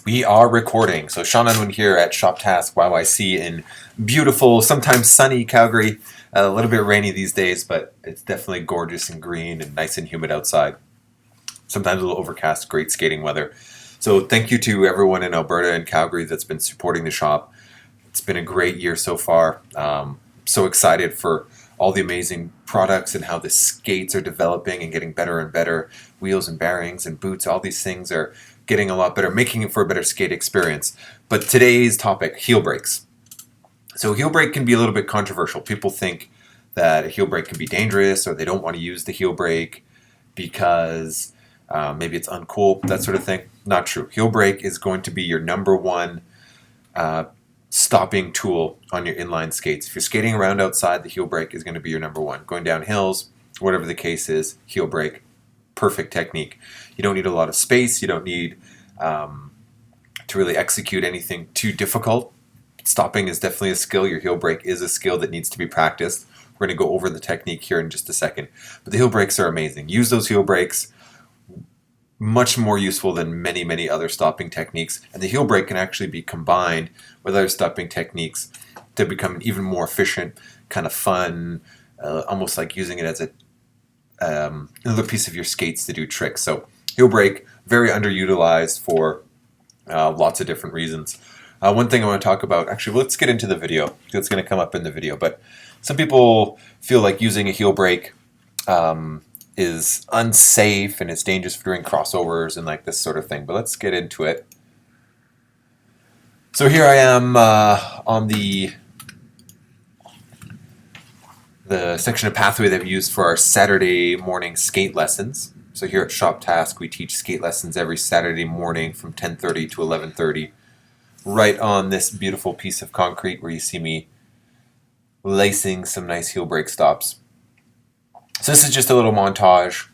We are recording. So Sean Unwin here at Shop Task YYC in beautiful, sometimes sunny Calgary. A little bit rainy these days, but it's definitely gorgeous and green and nice and humid outside. Sometimes a little overcast, great skating weather. So thank you to everyone in Alberta and Calgary that's been supporting the shop. It's been a great year so far. So excited for all the amazing products and how the skates are developing and getting better and better. Wheels and bearings and boots, all these things are getting a lot better, making it for a better skate experience. But today's topic, heel brakes. So heel brake can be a little bit controversial. People think that a heel brake can be dangerous, or they don't want to use the heel brake because maybe it's uncool, that sort of thing. Not true. Heel brake is going to be your number one stopping tool on your inline skates. If you're skating around outside, the heel brake is going to be your number one. Going down hills, whatever the case is, heel brake, perfect technique. You don't need a lot of space. You don't need to really execute anything too difficult. Stopping is definitely a skill. Your heel brake is a skill that needs to be practiced. We're going to go over the technique here in just a second. But the heel brakes are amazing. Use those heel brakes. Much more useful than many, many other stopping techniques. And the heel brake can actually be combined with other stopping techniques to become an even more efficient, kind of fun, almost like using it as another piece of your skates to do tricks. So heel brake, very underutilized for lots of different reasons. One thing I want to talk about, actually, let's get into the video. It's going to come up in the video. But some people feel like using a heel brake is unsafe and it's dangerous for doing crossovers and like this sort of thing. But let's get into it. So here I am on the section of pathway that we use for our Saturday morning skate lessons. So here at Shop Task, we teach skate lessons every Saturday morning from 10:30 to 11:30, right on this beautiful piece of concrete where you see me lacing some nice heel brake stops. So this is just a little montage,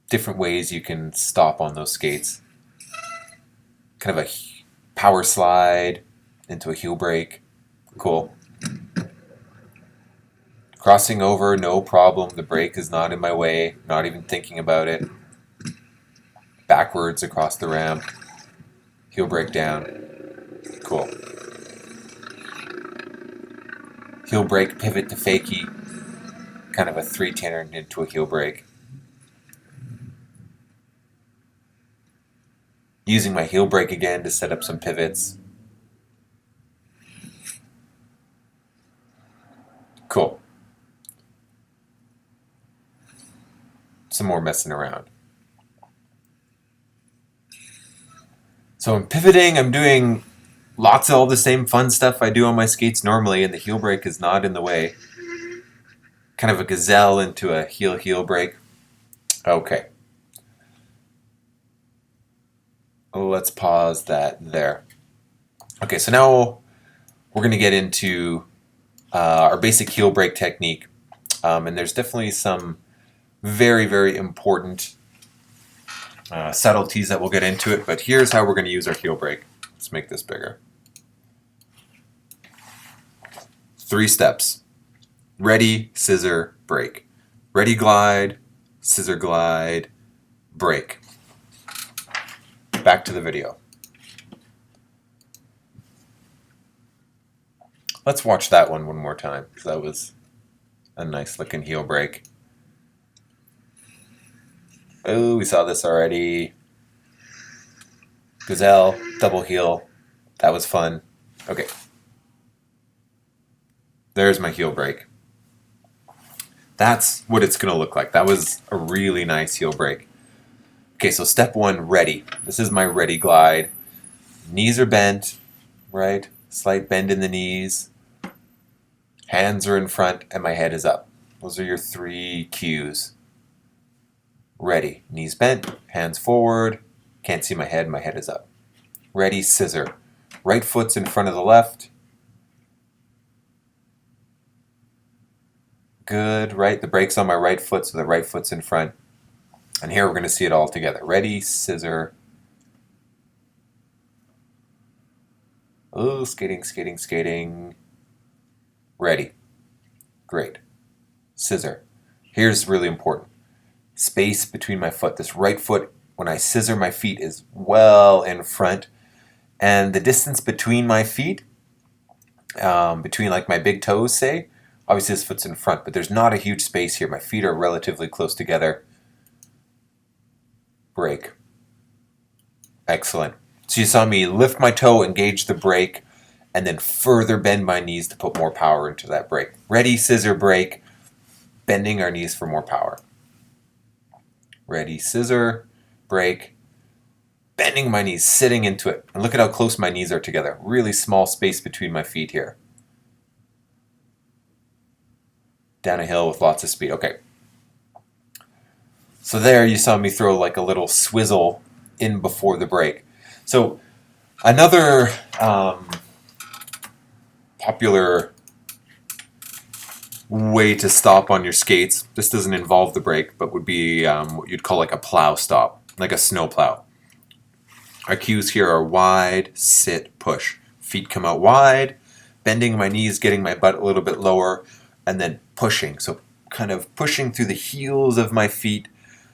different ways you can stop on those skates. Kind of a power slide into a heel brake. Cool. Crossing over, no problem. The brake is not in my way. Not even thinking about it. Backwards across the ramp. Heel brake down. Cool. Heel brake pivot to fakie. Kind of a 3-10 into a heel brake. Using my heel brake again to set up some pivots. Cool. Some more messing around. So I'm pivoting, I'm doing lots of all the same fun stuff I do on my skates normally, and the heel brake is not in the way. Kind of a gazelle into a heel brake. Okay. Let's pause that there. Okay, so now we're going to get into our basic heel brake technique. And there's definitely some very, very important subtleties that we'll get into it. But here's how we're going to use our heel brake. Let's make this bigger. 3 steps. Ready, scissor, brake. Ready, glide, scissor, glide, brake. Back to the video. Let's watch that one more time, because that was a nice looking heel brake. Oh, we saw this already. Gazelle, double heel. That was fun. Okay. There's my heel brake. That's what it's going to look like. That was a really nice heel brake. Okay, so step 1, ready. This is my ready glide. Knees are bent, right? Slight bend in the knees. Hands are in front and my head is up. Those are your 3 cues. Ready. Knees bent, hands forward. Can't see my head is up. Ready, scissor. Right foot's in front of the left. Good, right? The brake's on my right foot, so the right foot's in front. And here we're going to see it all together. Ready, scissor. Oh, skating, skating, skating. Ready. Great. Scissor. Here's really important. Space between my foot. This right foot, when I scissor, my feet is well in front. And the distance between my feet, between like my big toes, say, obviously this foot's in front, but there's not a huge space here. My feet are relatively close together. Brake. Excellent. So you saw me lift my toe, engage the brake, and then further bend my knees to put more power into that brake. Ready, scissor, brake, bending our knees for more power. Ready, scissor, brake, bending my knees, sitting into it. And look at how close my knees are together. Really small space between my feet here. Down a hill with lots of speed. Okay. So there you saw me throw like a little swizzle in before the brake. So another popular way to stop on your skates, this doesn't involve the brake, but would be what you'd call like a plow stop, like a snow plow. Our cues here are wide, sit, push. Feet come out wide, bending my knees, getting my butt a little bit lower, and then pushing. So kind of pushing through the heels of my feet.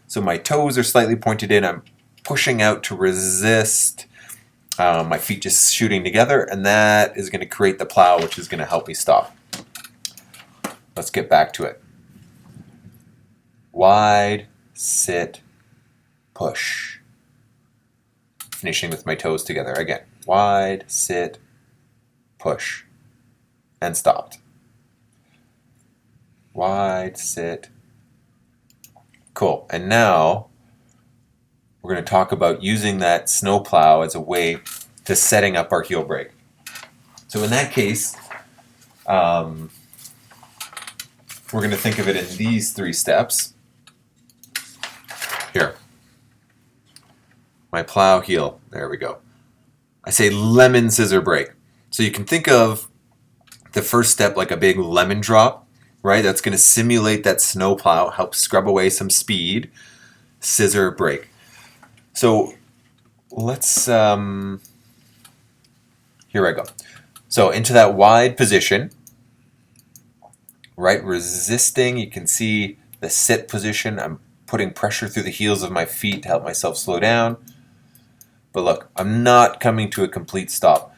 So my toes are slightly pointed in. I'm pushing out to resist my feet just shooting together, and that is going to create the plow, which is going to help me stop. Let's get back to it. Wide, sit, push. Finishing with my toes together again. Wide, sit, push. And stopped. Wide, sit. Cool. And now we're going to talk about using that snow plow as a way to setting up our heel brake. So in that case, we're going to think of it in these 3 steps. Here. My plow heel. There we go. I say lemon scissor brake. So you can think of the first step like a big lemon drop, right? That's going to simulate that snow plow, help scrub away some speed. Scissor brake. So let's, here I go. So into that wide position, right? Resisting, you can see the sit position. I'm putting pressure through the heels of my feet to help myself slow down. But look, I'm not coming to a complete stop.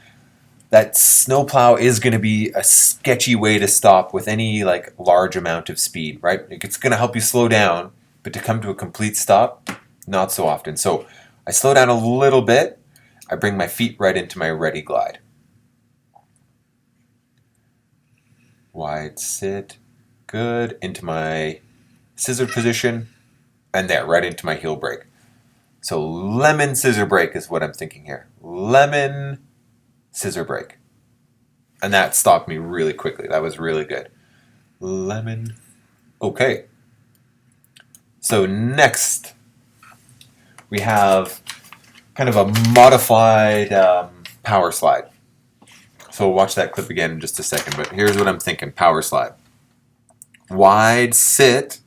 That snow plow is going to be a sketchy way to stop with any like large amount of speed, right? It's going to help you slow down, but to come to a complete stop, not so often. So I slow down a little bit. I bring my feet right into my ready glide. Wide sit, good, into my scissor position, and there, right into my heel brake. So lemon scissor brake is what I'm thinking here. Lemon scissor brake. And that stopped me really quickly. That was really good. Lemon. Okay. So next, we have kind of a modified power slide. So we'll watch that clip again in just a second, but here's what I'm thinking. Power slide. Wide sit,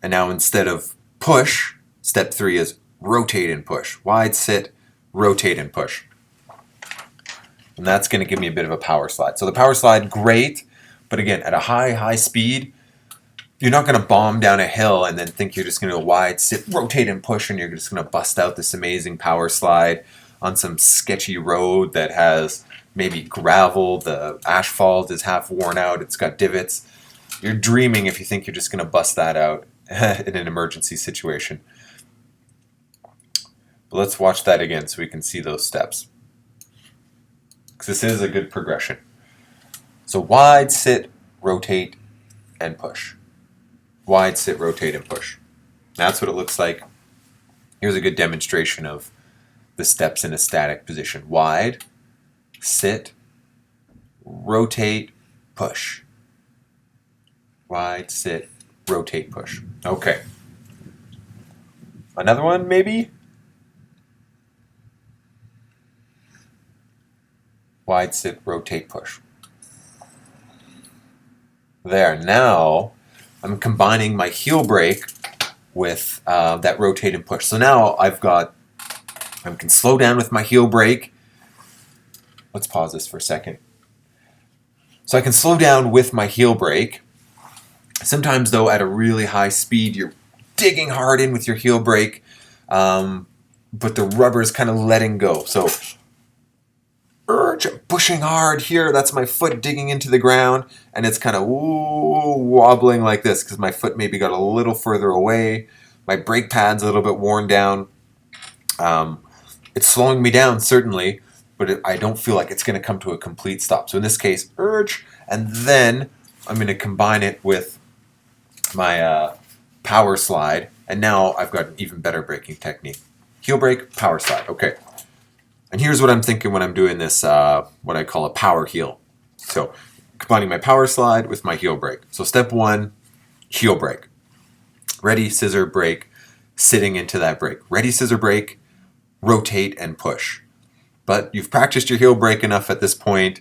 and now instead of push, step 3 is rotate and push. Wide sit, rotate and push. And that's going to give me a bit of a power slide. So the power slide, great, but again, at a high speed, you're not going to bomb down a hill and then think you're just going to go wide, sit, rotate, and push, and you're just going to bust out this amazing power slide on some sketchy road that has maybe gravel, the asphalt is half worn out, it's got divots. You're dreaming if you think you're just going to bust that out in an emergency situation. But let's watch that again so we can see those steps. Because this is a good progression. So wide, sit, rotate, and push. Wide, sit, rotate, and push. That's what it looks like. Here's a good demonstration of the steps in a static position. Wide, sit, rotate, push. Wide, sit, rotate, push. Okay. Another one, maybe? Wide, sit, rotate, push. There. Now, I'm combining my heel brake with that rotate and push. So now I can slow down with my heel brake. Let's pause this for a second. So I can slow down with my heel brake. Sometimes, though, at a really high speed, you're digging hard in with your heel brake, but the rubber is kind of letting go. So pushing hard here. That's my foot digging into the ground, and it's kind of wobbling like this because my foot maybe got a little further away. My brake pad's a little bit worn down. It's slowing me down, certainly, but I don't feel like it's going to come to a complete stop. So in this case, urge, and then I'm going to combine it with my power slide, and now I've got an even better braking technique. Heel brake, power slide. Okay. And here's what I'm thinking when I'm doing this, what I call a power heel. So combining my power slide with my heel brake. So step one, heel brake. Ready, scissor, brake, sitting into that brake. Ready, scissor, brake, rotate and push. But you've practiced your heel brake enough at this point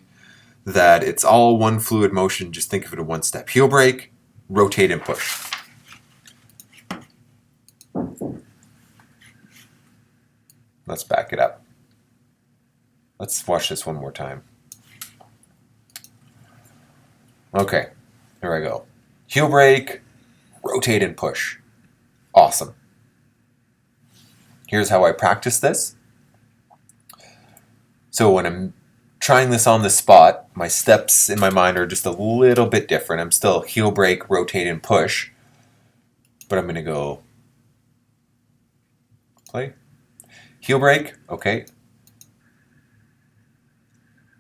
that it's all one fluid motion. Just think of it in one step. Heel brake, rotate and push. Let's back it up. Let's watch this one more time. Okay, here I go. Heel brake, rotate and push. Awesome. Here's how I practice this. So when I'm trying this on the spot, my steps in my mind are just a little bit different. I'm still heel brake, rotate and push, but I'm going to go play. Heel brake, okay.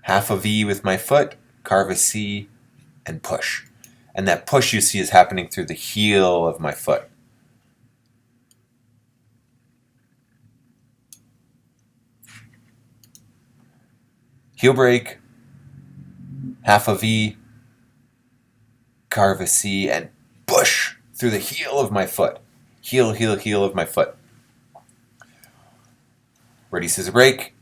Half a V with my foot, carve a C, and push. And that push you see is happening through the heel of my foot. Heel brake, half a V, carve a C, and push through the heel of my foot. Heel, heel, heel of my foot. Ready, scissor, brake.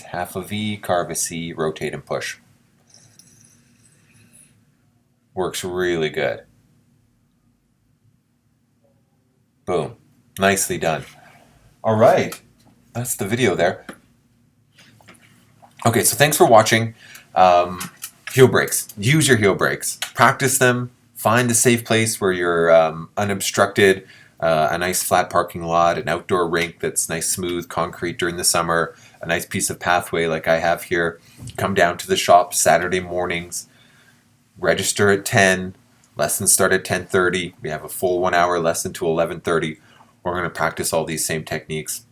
Half a V, carve a C, rotate and push. Works really good. Boom. Nicely done. All right. That's the video there. Okay, so thanks for watching. Heel brakes. Use your heel brakes. Practice them. Find a safe place where you're unobstructed. A nice flat parking lot, an outdoor rink that's nice smooth concrete during the summer, a nice piece of pathway like I have here. Come down to the shop Saturday mornings. Register at 10. Lessons start at 10:30. We have a full 1 hour lesson to 11:30. We're going to practice all these same techniques.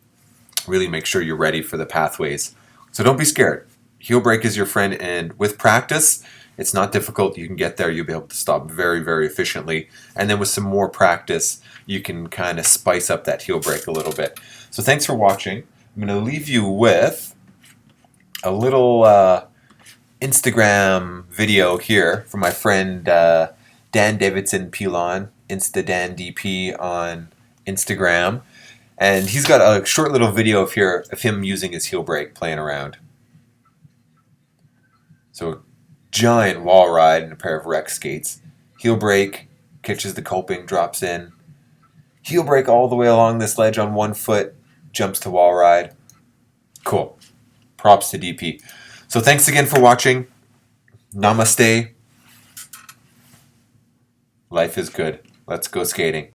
Really make sure you're ready for the pathways. So don't be scared. Heel brake is your friend, and with practice, it's not difficult. You can get there. You'll be able to stop very, very efficiently. And then with some more practice, you can kind of spice up that heel brake a little bit. So thanks for watching. I'm going to leave you with a little Instagram video here from my friend Dan Davidson Pilon, InstaDanDP on Instagram. And he's got a short little video of him using his heel brake, playing around. So a giant wall ride and a pair of rec skates. Heel brake, catches the coping, drops in. Heel brake all the way along this ledge on one foot, jumps to wall ride. Cool. Props to DP. So thanks again for watching. Namaste. Life is good. Let's go skating.